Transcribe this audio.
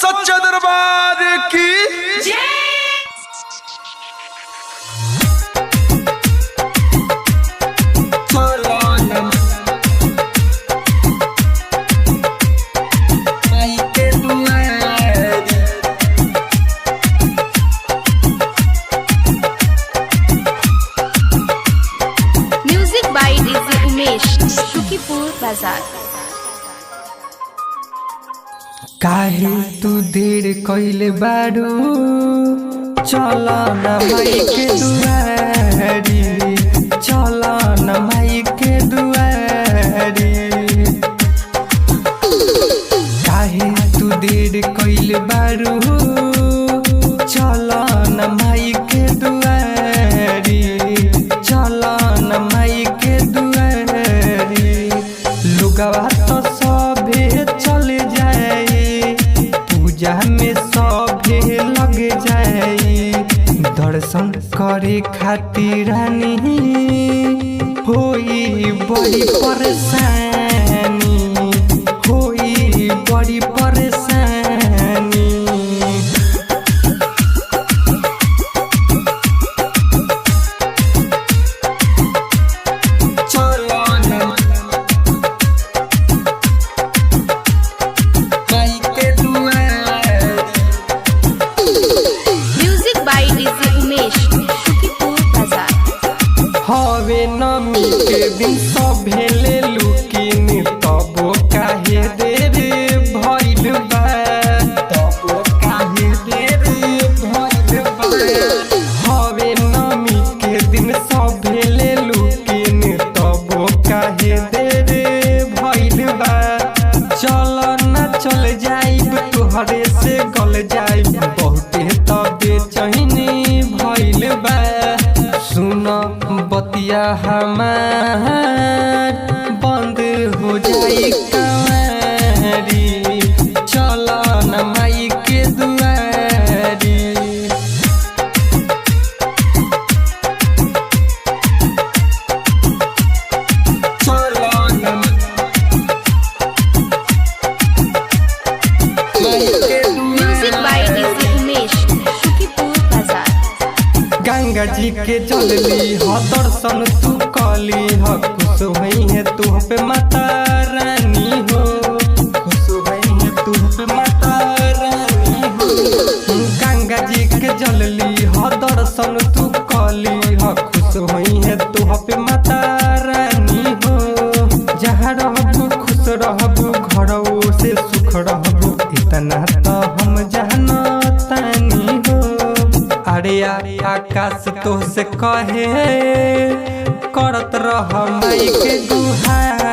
सच्चे दरबार की music by DJ Umesh Shukipur Bazar. काहे तू देर कइले बारू चल न माई के दुआरी, चल न माई के दुआरी। काहे तू देर कइले बारू चल न माई के दुआरी, चल न माई के दुआरी। लुगवा तो सभे चले जाए, पूजा में सभे लग जाए। दर्शन करे खातिर रानी होई बड़ी परेशानी, होई बड़ी परेशानी। Music by DJ Umesh Shukipur Bazar. हवे नमी के दिन सभे ले लुकिन, तबो काहे देर भइल बा, तबो काहे देर भइल बा। हवे नमी के दिन सभे ले लुकिन, तबो काहे देर भइल बा। चल न चल जाइब तोहरे से गल जाइब, बहुते तबे चहिनी भइल बा। सुन बतिया हमार बंद हो जाई कवारी, चल न माई के दुआरी। Music by DJ Umesh Shukipur Bazar. Ganga जी के जलली ह दर्शन तू कली ह, खुश हुई है तू पे माता रानी हो, खुश हुई है तू पे माता रानी हो। गंगा जी के जलली ह दर्शन तू कली ह, खुश हुई है तू पे माता रानी हो। जहाँ रहबू खुश रहबू, घरवो से सुख रहबू, इतना तो हम जानतानी हो। अरे आकाश तो से कहे करत रह माई के गुहार।